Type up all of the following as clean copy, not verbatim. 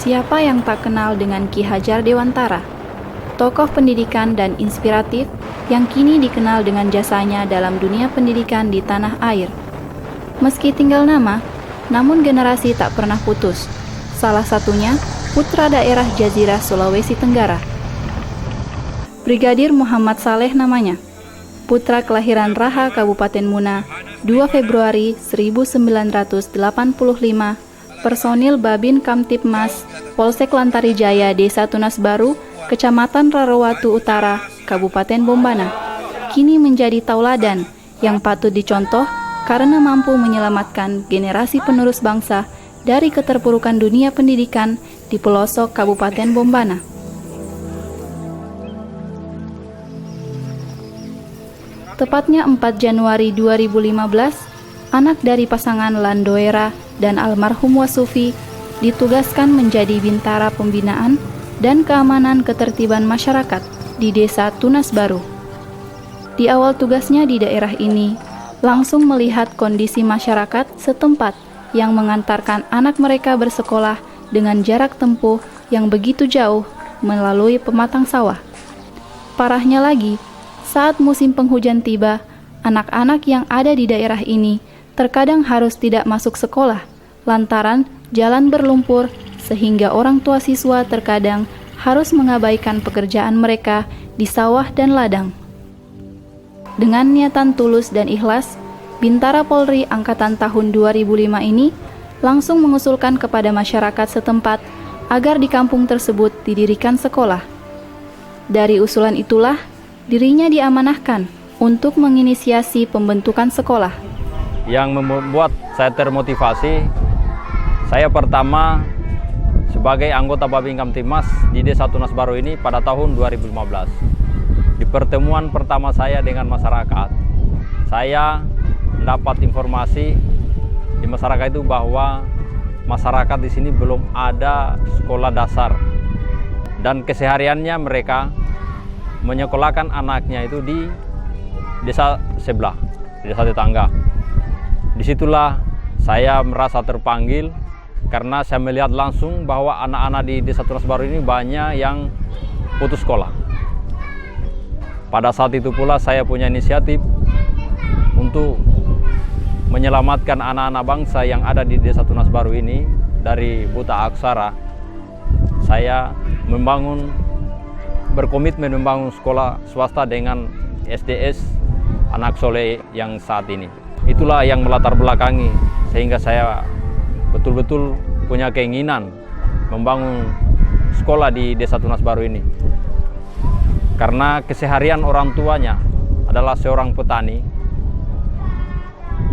Siapa yang tak kenal dengan Ki Hajar Dewantara, tokoh pendidikan dan inspiratif yang kini dikenal dengan jasanya dalam dunia pendidikan di tanah air. Meski tinggal nama, namun generasi tak pernah putus. Salah satunya putra daerah Jazirah Sulawesi Tenggara. Brigadir Muhammad Saleh namanya, putra kelahiran Raha Kabupaten Muna, 2 Februari 1985, personil Babin Kamtibmas Polsek Lantari Jaya, Desa Tunas Baru, Kecamatan Rarowatu Utara, Kabupaten Bombana, kini menjadi tauladan yang patut dicontoh karena mampu menyelamatkan generasi penerus bangsa dari keterpurukan dunia pendidikan di pelosok Kabupaten Bombana. Tepatnya 4 Januari 2015, anak dari pasangan Landoera dan almarhum Wasufi ditugaskan menjadi bintara pembinaan dan keamanan ketertiban masyarakat di Desa Tunas Baru. Di awal tugasnya di daerah ini, langsung melihat kondisi masyarakat setempat yang mengantarkan anak mereka bersekolah dengan jarak tempuh yang begitu jauh melalui pematang sawah. Parahnya lagi, saat musim penghujan tiba, anak-anak yang ada di daerah ini terkadang harus tidak masuk sekolah lantaran jalan berlumpur sehingga orang tua siswa terkadang harus mengabaikan pekerjaan mereka di sawah dan ladang. Dengan niatan tulus dan ikhlas, Bintara Polri Angkatan tahun 2005 ini langsung mengusulkan kepada masyarakat setempat agar di kampung tersebut didirikan sekolah. Dari usulan itulah, dirinya diamanahkan untuk menginisiasi pembentukan sekolah. Yang membuat saya termotivasi, saya pertama sebagai anggota Babin Kamtibmas di Desa Tunas Baru ini pada tahun 2015. Di pertemuan pertama saya dengan masyarakat, saya mendapat informasi di masyarakat itu bahwa masyarakat di sini belum ada sekolah dasar dan kesehariannya mereka menyekolahkan anaknya itu di desa sebelah, di desa tetangga. Disitulah saya merasa terpanggil karena saya melihat langsung bahwa anak-anak di Desa Tunas Baru ini banyak yang putus sekolah. Pada saat itu pula saya punya inisiatif untuk menyelamatkan anak-anak bangsa yang ada di Desa Tunas Baru ini dari buta aksara. Saya berkomitmen membangun sekolah swasta dengan SDS Anak Soleh yang saat ini. Itulah yang melatar belakangi sehingga saya betul-betul punya keinginan membangun sekolah di Desa Tunas Baru ini. Karena keseharian orang tuanya adalah seorang petani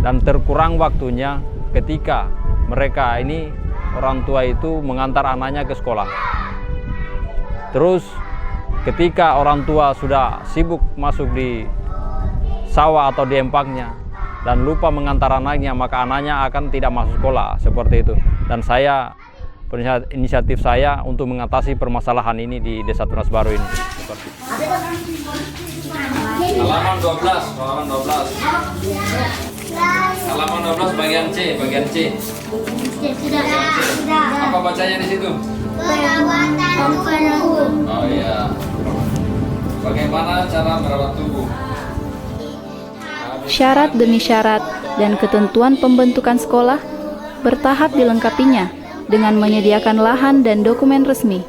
dan terkurang waktunya ketika mereka ini orang tua itu mengantar anaknya ke sekolah. Terus ketika orang tua sudah sibuk masuk di sawah atau di empangnya dan lupa mengantar anaknya, maka anaknya akan tidak masuk sekolah, seperti itu. Dan saya, inisiatif saya untuk mengatasi permasalahan ini di Desa Tunas Baru ini. Halaman 12, halaman 12. Halaman 12 bagian C, bagian C. Sudah. Apa bacanya di situ? Perawatan tubuh. Oh iya. Bagaimana cara merawat tubuh? Syarat demi syarat dan ketentuan pembentukan sekolah bertahap dilengkapinya dengan menyediakan lahan dan dokumen resmi.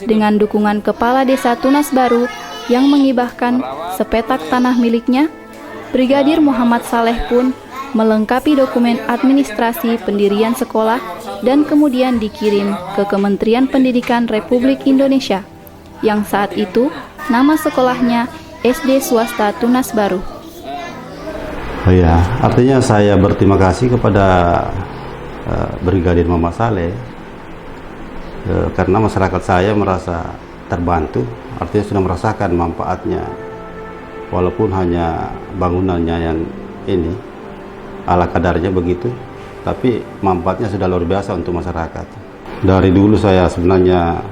dengan dukungan Kepala Desa Tunas Baru yang mengibahkan sepetak tanah miliknya, Brigadir Muhammad Saleh pun melengkapi dokumen administrasi pendirian sekolah dan kemudian dikirim ke Kementerian Pendidikan Republik Indonesia, yang saat itu nama sekolahnya SD Swasta Tunas Baru. Oh ya, artinya saya berterima kasih kepada Brigadir Muhammad Saleh karena masyarakat saya merasa terbantu, artinya sudah merasakan manfaatnya, walaupun hanya bangunannya yang ini ala kadarnya begitu, tapi manfaatnya sudah luar biasa untuk masyarakat. Dari dulu saya sebenarnya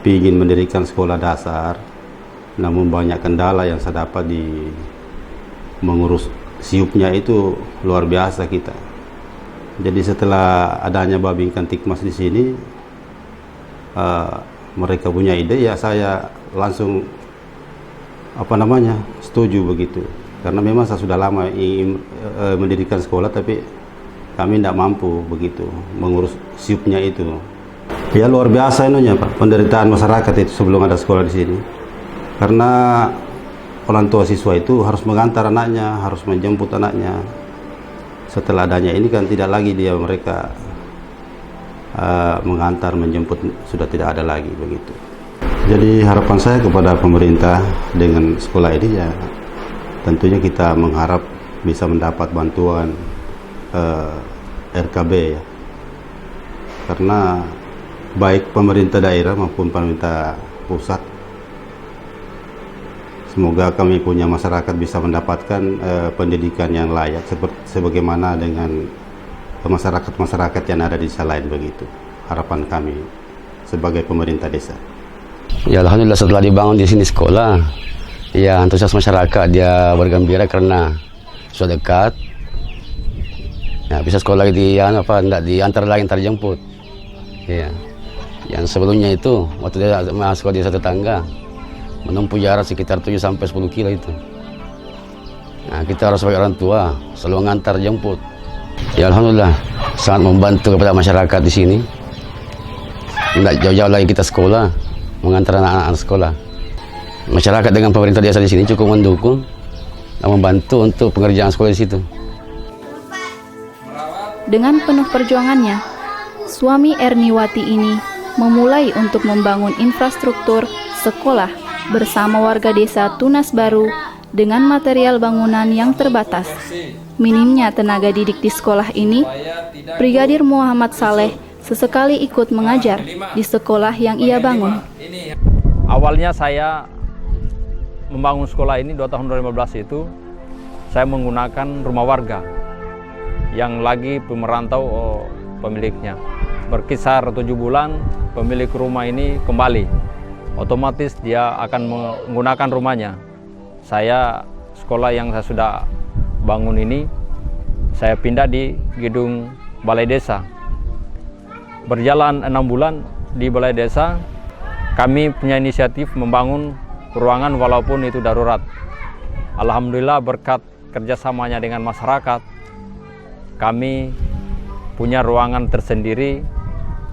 ingin mendirikan sekolah dasar, namun banyak kendala yang saya dapat di mengurus siupnya itu luar biasa kita. Jadi setelah adanya Babingkan Tikmas di sini, mereka punya ide, ya saya langsung setuju begitu. Karena memang saya sudah lama ingin mendirikan sekolah, tapi kami tidak mampu begitu mengurus siupnya itu. Ya luar biasa ininya Pak, penderitaan masyarakat itu sebelum ada sekolah di sini. Karena orang tua siswa itu harus mengantar anaknya, harus menjemput anaknya. Setelah adanya ini kan tidak lagi mereka mengantar, menjemput, sudah tidak ada lagi begitu. Jadi harapan saya kepada pemerintah dengan sekolah ini, ya tentunya kita mengharap bisa mendapat bantuan RKB ya. Karena baik pemerintah daerah maupun pemerintah pusat, semoga kami punya masyarakat bisa mendapatkan pendidikan yang layak sebagaimana dengan masyarakat yang ada di desa lain begitu. Harapan kami sebagai pemerintah desa. Ya alhamdulillah, setelah dibangun di sini sekolah, ya antusias masyarakat dia bergembira karena sudah dekat. Ya, bisa sekolah tidak diantar lagi, antar jemput. Ya. Yang sebelumnya itu waktu dia masuk di desa tetangga, menempuh jarak sekitar 7-10 kilo itu. Nah, kita harus sebagai orang tua selalu mengantar jemput. Ya alhamdulillah sangat membantu kepada masyarakat di sini. Tidak jauh-jauh lagi kita sekolah, mengantar anak-anak sekolah. Masyarakat dengan pemerintah desa di sini cukup mendukung dan membantu untuk pengerjaan sekolah di situ. Dengan penuh perjuangannya, suami Erniwati ini memulai untuk membangun infrastruktur sekolah bersama warga desa Tunas Baru dengan material bangunan yang terbatas. Minimnya tenaga didik di sekolah ini, Brigadir Muhammad Saleh sesekali ikut mengajar di sekolah yang ia bangun. Awalnya saya membangun sekolah ini 2 tahun 2015 itu, saya menggunakan rumah warga yang lagi pemerantau pemiliknya. Berkisar 7 bulan pemilik rumah ini kembali. Otomatis dia akan menggunakan rumahnya. Saya sekolah yang saya sudah bangun ini, saya pindah di gedung balai desa. Berjalan 6 bulan di balai desa, kami punya inisiatif membangun ruangan walaupun itu darurat. Alhamdulillah berkat kerjasamanya dengan masyarakat, kami punya ruangan tersendiri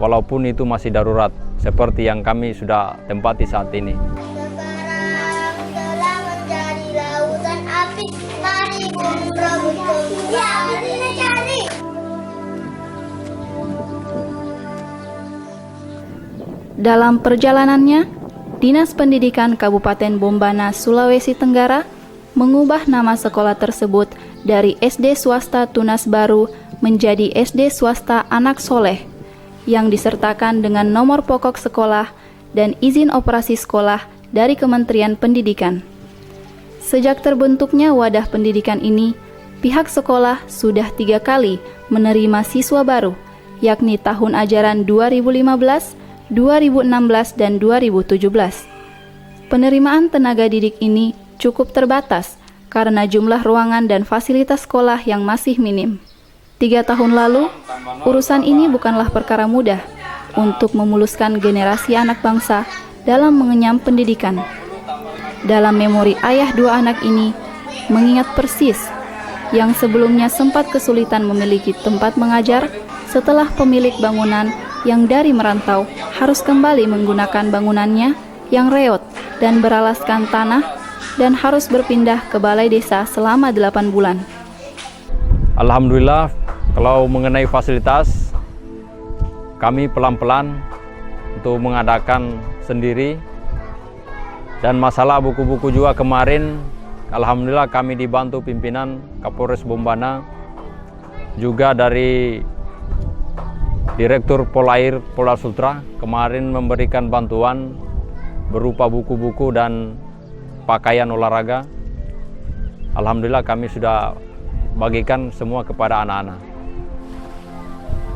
walaupun itu masih darurat, seperti yang kami sudah tempati saat ini. Sekarang telah menjadi lautan api, mari berebut kemuliaan cari. Dalam perjalanannya, Dinas Pendidikan Kabupaten Bombana, Sulawesi Tenggara mengubah nama sekolah tersebut dari SD Swasta Tunas Baru menjadi SD Swasta Anak Soleh yang disertakan dengan nomor pokok sekolah dan izin operasi sekolah dari Kementerian Pendidikan. Sejak terbentuknya wadah pendidikan ini, pihak sekolah sudah 3 kali menerima siswa baru, yakni tahun ajaran 2015, 2016, dan 2017. Penerimaan tenaga didik ini cukup terbatas karena jumlah ruangan dan fasilitas sekolah yang masih minim. 3 tahun lalu, urusan ini bukanlah perkara mudah untuk memuluskan generasi anak bangsa dalam mengenyam pendidikan. Dalam memori ayah 2 anak ini, mengingat persis yang sebelumnya sempat kesulitan memiliki tempat mengajar setelah pemilik bangunan yang dari merantau harus kembali menggunakan bangunannya yang reot dan beralaskan tanah dan harus berpindah ke balai desa selama 8 bulan. Alhamdulillah, kalau mengenai fasilitas, kami pelan-pelan untuk mengadakan sendiri. Dan masalah buku-buku juga kemarin, alhamdulillah kami dibantu pimpinan Kapolres Bombana, juga dari Direktur Polair Polda Sultra kemarin memberikan bantuan berupa buku-buku dan pakaian olahraga. Alhamdulillah kami sudah bagikan semua kepada anak-anak.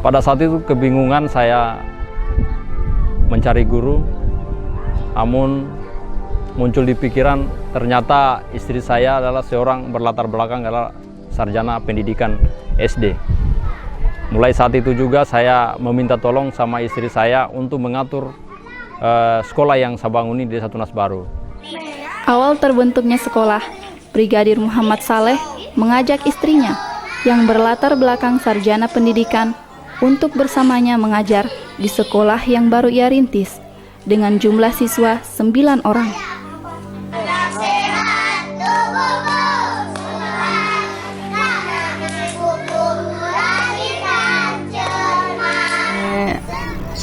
Pada saat itu kebingungan saya mencari guru, namun muncul di pikiran ternyata istri saya adalah seorang berlatar belakang adalah sarjana pendidikan SD. Mulai saat itu juga saya meminta tolong sama istri saya untuk mengatur sekolah yang saya bangun di Desa Tunas Baru. Awal terbentuknya sekolah, Brigadir Muhammad Saleh mengajak istrinya yang berlatar belakang sarjana pendidikan untuk bersamanya mengajar di sekolah yang baru ia rintis dengan jumlah siswa 9 orang.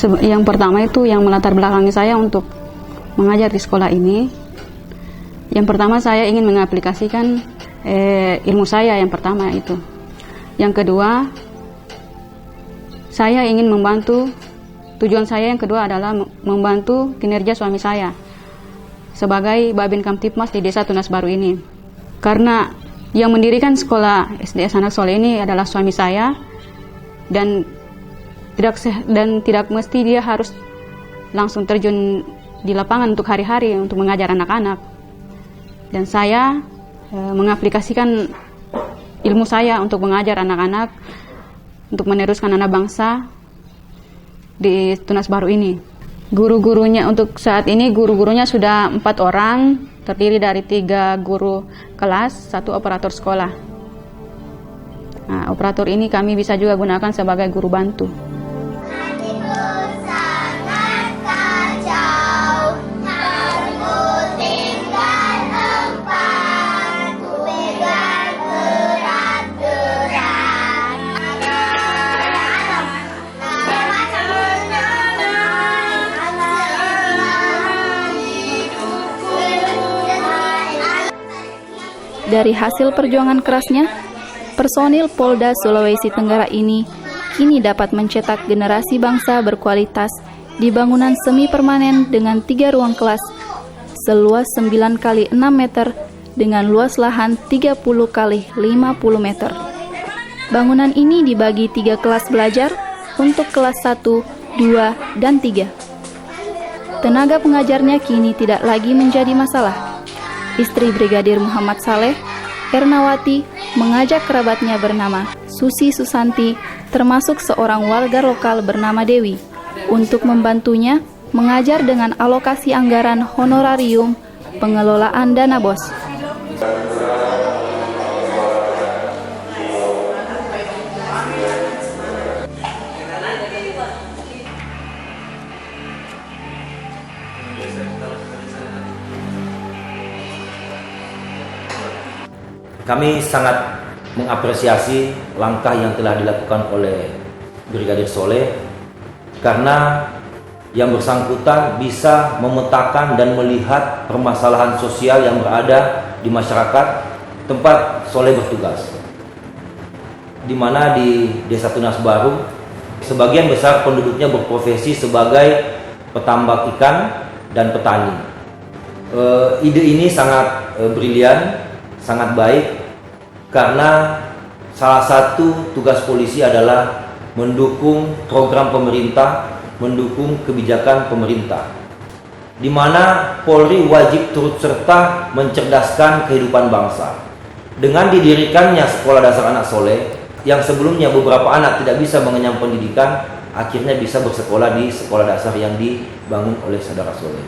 Yang pertama itu yang melatar belakangi saya untuk mengajar di sekolah ini. Yang pertama saya ingin mengaplikasikan ilmu saya yang pertama itu. Yang kedua, saya ingin membantu, tujuan saya yang kedua adalah membantu kinerja suami saya sebagai Babin Kamtipmas di Desa Tunas Baru ini. Karena yang mendirikan sekolah SDS Anak Soleh ini adalah suami saya, dan tidak mesti dia harus langsung terjun di lapangan untuk hari-hari untuk mengajar anak-anak. Dan saya mengaplikasikan ilmu saya untuk mengajar anak-anak, untuk meneruskan anak bangsa di Tunas Baru ini. Guru-gurunya untuk saat ini guru-gurunya sudah 4 orang, terdiri dari 3 guru kelas, 1 operator sekolah. Nah, operator ini kami bisa juga gunakan sebagai guru bantu. Dari hasil perjuangan kerasnya, personil Polda Sulawesi Tenggara ini kini dapat mencetak generasi bangsa berkualitas di bangunan semi permanen dengan 3 ruang kelas seluas 9 x 6 meter dengan luas lahan 30 x 50 meter. Bangunan ini dibagi 3 kelas belajar untuk kelas 1, 2, dan 3. Tenaga pengajarnya kini tidak lagi menjadi masalah. Istri Brigadir Muhammad Saleh, Ernawati, mengajak kerabatnya bernama Susi Susanti, termasuk seorang warga lokal bernama Dewi, untuk membantunya mengajar dengan alokasi anggaran honorarium pengelolaan dana BOS. Kami sangat mengapresiasi langkah yang telah dilakukan oleh Brigadir Soleh, karena yang bersangkutan bisa memetakan dan melihat permasalahan sosial yang berada di masyarakat tempat Soleh bertugas, di mana di Desa Tunas Baru sebagian besar penduduknya berprofesi sebagai petambak ikan dan petani. Ide ini sangat brilian, sangat baik, karena salah satu tugas polisi adalah mendukung program pemerintah, mendukung kebijakan pemerintah, di mana Polri wajib turut serta mencerdaskan kehidupan bangsa. Dengan didirikannya Sekolah Dasar Anak Soleh, yang sebelumnya beberapa anak tidak bisa mengenyam pendidikan, akhirnya bisa bersekolah di sekolah dasar yang dibangun oleh saudara Soleh.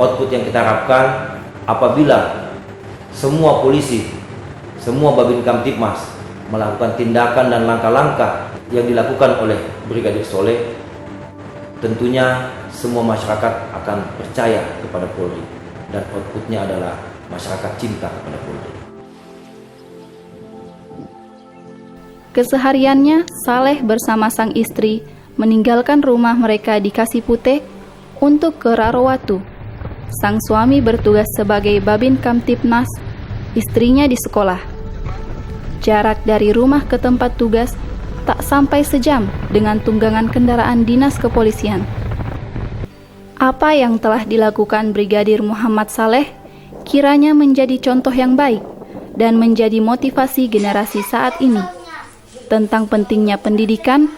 Output yang kita harapkan apabila semua polisi, semua Babin Kamtipmas melakukan tindakan dan langkah-langkah yang dilakukan oleh Brigadir Soleh, tentunya semua masyarakat akan percaya kepada Polri dan outputnya adalah masyarakat cinta kepada Polri. Kesehariannya, Saleh bersama sang istri meninggalkan rumah mereka di Kasipute untuk ke Rarowatu. Sang suami bertugas sebagai Babin Kamtipmas, istrinya di sekolah. Jarak dari rumah ke tempat tugas tak sampai sejam dengan tunggangan kendaraan dinas kepolisian. Apa yang telah dilakukan Brigadir Muhammad Saleh kiranya menjadi contoh yang baik dan menjadi motivasi generasi saat ini tentang pentingnya pendidikan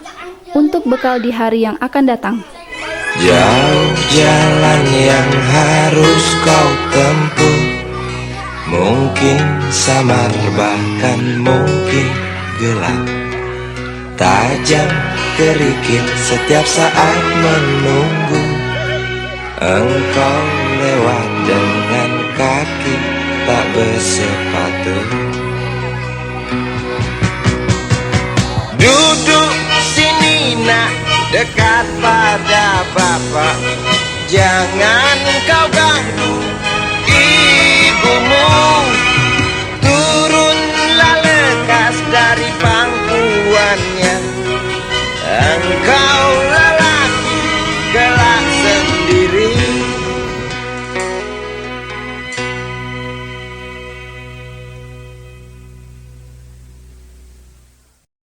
untuk bekal di hari yang akan datang. Jauh jalan yang harus kau tempuh, mungkin samar bahkan mungkin gelap, tajam kerikil setiap saat menunggu engkau lewat dengan kaki tak bersepatu. Duduk sini nak, dekat pada bapak, jangan kau ganggu ibumu.